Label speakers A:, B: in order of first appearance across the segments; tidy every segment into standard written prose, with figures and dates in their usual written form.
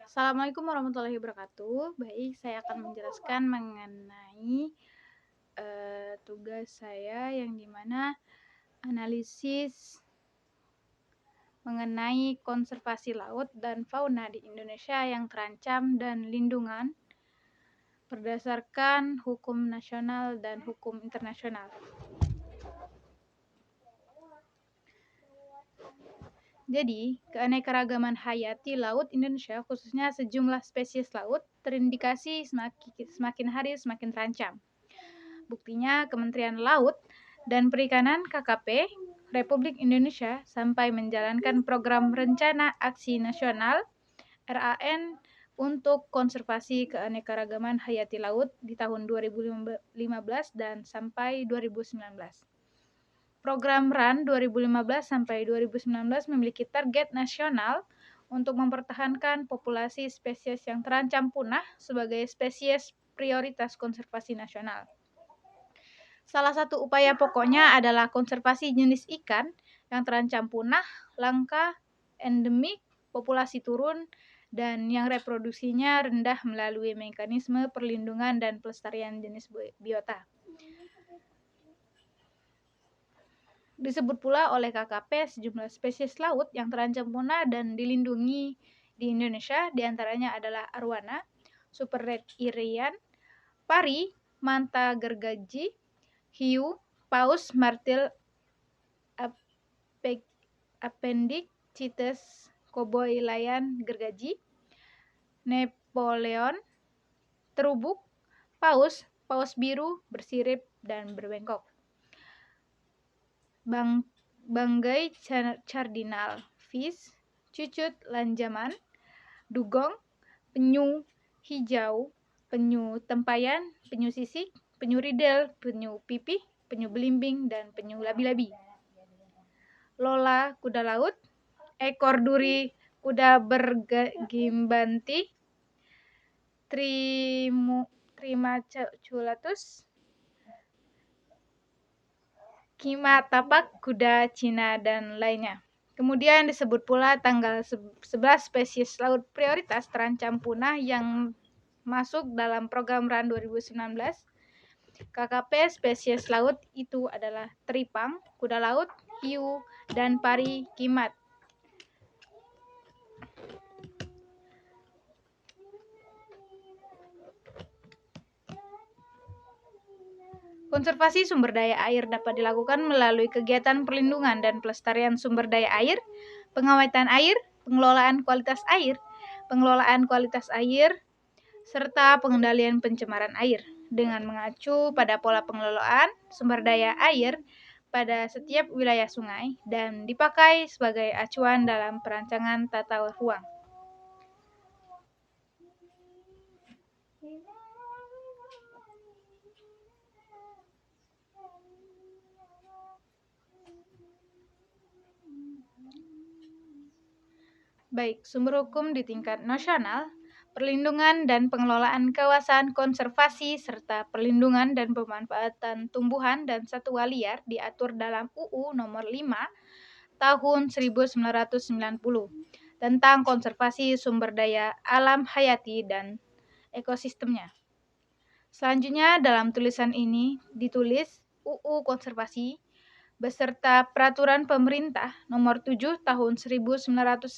A: Assalamualaikum warahmatullahi wabarakatuh. Baik, saya akan menjelaskan mengenai tugas saya yang dimana analisis mengenai konservasi laut dan fauna di Indonesia yang terancam dan lindungan berdasarkan hukum nasional dan hukum internasional. Jadi, keanekaragaman hayati laut Indonesia, khususnya sejumlah spesies laut, terindikasi semakin hari semakin terancam. Buktinya, Kementerian Laut dan Perikanan (KKP) Republik Indonesia sampai menjalankan program Rencana Aksi Nasional (RAN) untuk konservasi keanekaragaman hayati laut di tahun 2015 dan sampai 2019. Program RAN 2015 sampai 2019 memiliki target nasional untuk mempertahankan populasi spesies yang terancam punah sebagai spesies prioritas konservasi nasional. Salah satu upaya pokoknya adalah konservasi jenis ikan yang terancam punah, langka, endemik, populasi turun, dan yang reproduksinya rendah melalui mekanisme perlindungan dan pelestarian jenis biota. Disebut pula oleh KKP sejumlah spesies laut yang terancam punah dan dilindungi di Indonesia, diantaranya adalah arwana, super red irian, pari, manta gergaji, hiu, paus martil appendicitis, koboi layan gergaji, Napoleon, terubuk, paus, paus biru, bersirip, dan berbengkok. Banggai cardinal fish, cucut lanjaman, dugong, penyu hijau, penyu tempayan, penyu sisik, penyu ridel, penyu pipih, penyu belimbing, dan penyu labi-labi. Lola kuda laut, ekor duri kuda bergimbanti, Trimaculatus, Kima tapak kuda Cina, dan lainnya. Kemudian disebut pula tanggal 11 spesies laut prioritas terancam punah yang masuk dalam program RAN 2019. KKP spesies laut itu adalah teripang, kuda laut, hiu, dan pari kimat. Konservasi sumber daya air dapat dilakukan melalui kegiatan perlindungan dan pelestarian sumber daya air, pengawetan air, pengelolaan kualitas air, serta pengendalian pencemaran air dengan mengacu pada pola pengelolaan sumber daya air pada setiap wilayah sungai dan dipakai sebagai acuan dalam perancangan tata ruang. Baik sumber hukum di tingkat nasional, perlindungan dan pengelolaan kawasan konservasi serta perlindungan dan pemanfaatan tumbuhan dan satwa liar diatur dalam UU Nomor 5 Tahun 1990 tentang konservasi sumber daya alam hayati dan ekosistemnya. Selanjutnya dalam tulisan ini ditulis UU Konservasi beserta Peraturan Pemerintah Nomor 7 Tahun 1999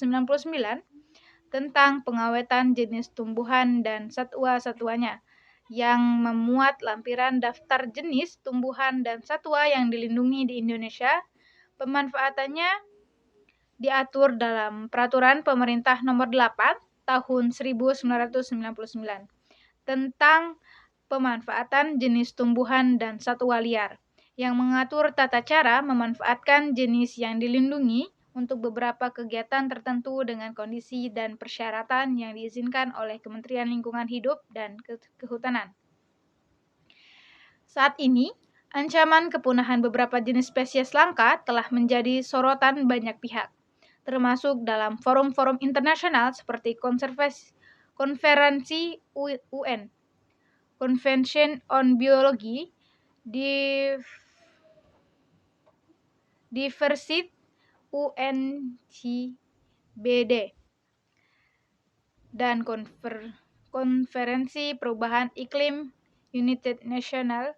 A: tentang pengawetan jenis tumbuhan dan satwa-satwanya yang memuat lampiran daftar jenis tumbuhan dan satwa yang dilindungi di Indonesia. Pemanfaatannya diatur dalam Peraturan Pemerintah Nomor 8 Tahun 1999 tentang pemanfaatan jenis tumbuhan dan satwa liar yang mengatur tata cara memanfaatkan jenis yang dilindungi untuk beberapa kegiatan tertentu dengan kondisi dan persyaratan yang diizinkan oleh Kementerian Lingkungan Hidup dan Kehutanan. Saat ini, ancaman kepunahan beberapa jenis spesies langka telah menjadi sorotan banyak pihak, termasuk dalam forum-forum internasional seperti konferensi UN, Convention on Biology, Diversity UNCBD, dan Konferensi Perubahan Iklim United Nations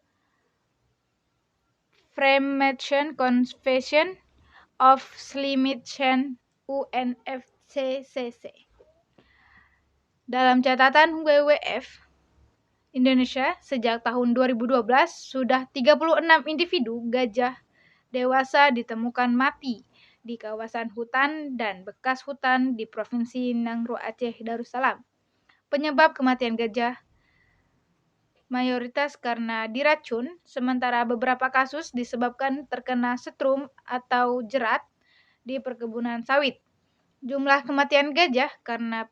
A: Framework Convention of Climate Change UNFCCC. Dalam catatan WWF, Indonesia sejak tahun 2012 sudah 36 individu gajah dewasa ditemukan mati di kawasan hutan dan bekas hutan di Provinsi Nangro Aceh Darussalam. Penyebab kematian gajah mayoritas karena diracun, sementara beberapa kasus disebabkan terkena setrum atau jerat di perkebunan sawit. Jumlah kematian gajah karena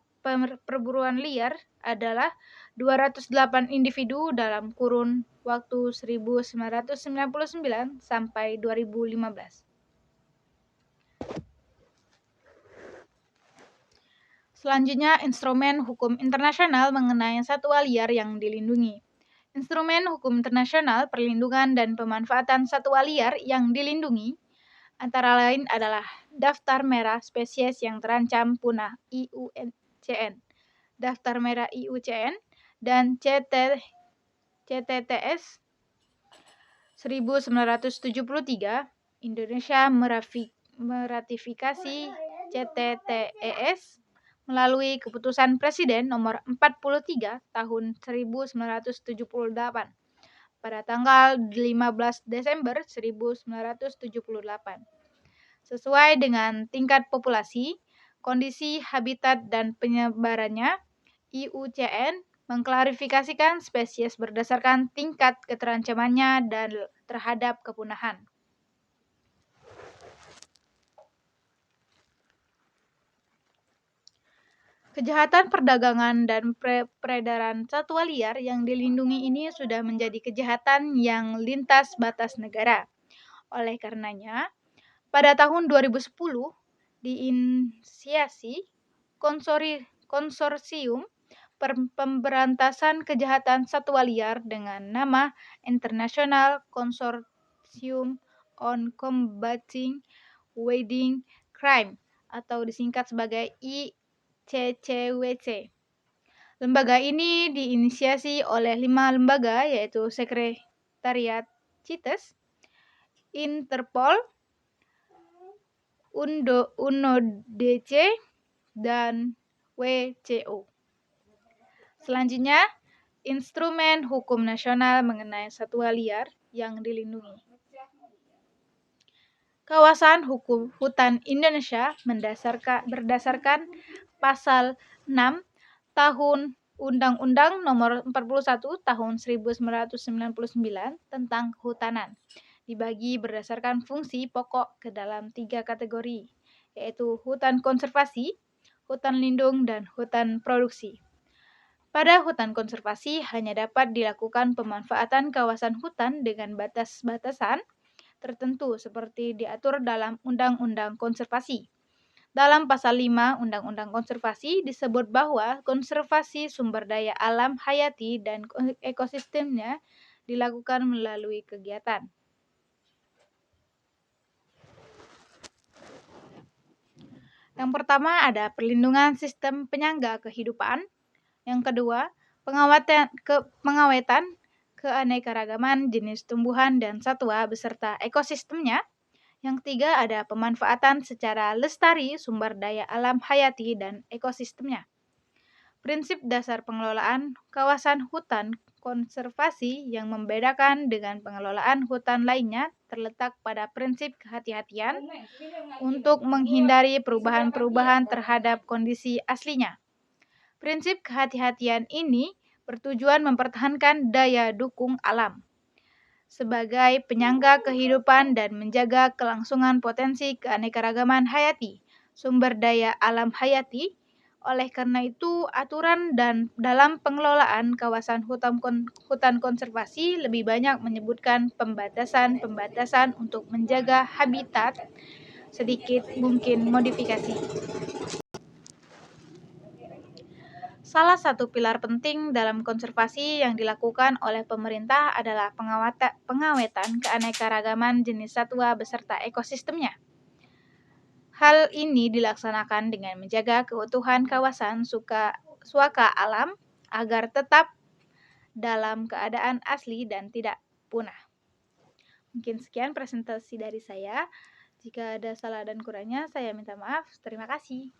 A: perburuan liar adalah 208 individu dalam kurun waktu 1999 sampai 2015. Selanjutnya, instrumen hukum internasional mengenai satwa liar yang dilindungi. Instrumen hukum internasional perlindungan dan pemanfaatan satwa liar yang dilindungi antara lain adalah Daftar Merah Spesies yang Terancam Punah IUCN, Daftar Merah IUCN, dan CTTS 1973. Indonesia meratifikasi CTTES melalui Keputusan Presiden Nomor 43 Tahun 1978 pada tanggal 15 Desember 1978. Sesuai dengan tingkat populasi, kondisi habitat dan penyebarannya, IUCN mengklarifikasikan spesies berdasarkan tingkat keterancamannya dan terhadap kepunahan. Kejahatan perdagangan dan peredaran satwa liar yang dilindungi ini sudah menjadi kejahatan yang lintas batas negara. Oleh karenanya, pada tahun 2010 diinisiasi konsorsium pemberantasan kejahatan satwa liar dengan nama International Consortium on Combating Wildlife Crime atau disingkat sebagai ICCWC. Lembaga ini diinisiasi oleh 5 lembaga yaitu Sekretariat CITES, Interpol, UNODC, dan WCO. Selanjutnya, instrumen hukum nasional mengenai satwa liar yang dilindungi. Kawasan Hukum Hutan Indonesia berdasarkan Pasal 6 Tahun Undang-Undang Nomor 41 Tahun 1999 tentang Kehutanan dibagi berdasarkan fungsi pokok ke dalam 3 kategori, yaitu hutan konservasi, hutan lindung, dan hutan produksi. Pada hutan konservasi hanya dapat dilakukan pemanfaatan kawasan hutan dengan batas-batasan tertentu seperti diatur dalam Undang-Undang Konservasi. Dalam Pasal 5 Undang-Undang Konservasi disebut bahwa konservasi sumber daya alam hayati dan ekosistemnya dilakukan melalui kegiatan. Yang pertama ada perlindungan sistem penyangga kehidupan. Yang kedua, pengawetan keanekaragaman jenis tumbuhan dan satwa beserta ekosistemnya. Yang ketiga ada pemanfaatan secara lestari sumber daya alam hayati dan ekosistemnya. Prinsip dasar pengelolaan kawasan hutan konservasi yang membedakan dengan pengelolaan hutan lainnya terletak pada prinsip kehati-hatian untuk menghindari perubahan-perubahan terhadap kondisi aslinya. Prinsip kehati-hatian ini bertujuan mempertahankan daya dukung alam sebagai penyangga kehidupan dan menjaga kelangsungan potensi keanekaragaman hayati, sumber daya alam hayati. Oleh karena itu, aturan dan dalam pengelolaan kawasan hutan konservasi lebih banyak menyebutkan pembatasan untuk menjaga habitat, sedikit mungkin modifikasi. Salah satu pilar penting dalam konservasi yang dilakukan oleh pemerintah adalah pengawetan keanekaragaman jenis satwa beserta ekosistemnya. Hal ini dilaksanakan dengan menjaga keutuhan kawasan suaka alam agar tetap dalam keadaan asli dan tidak punah. Mungkin sekian presentasi dari saya. Jika ada salah dan kurangnya, saya minta maaf. Terima kasih.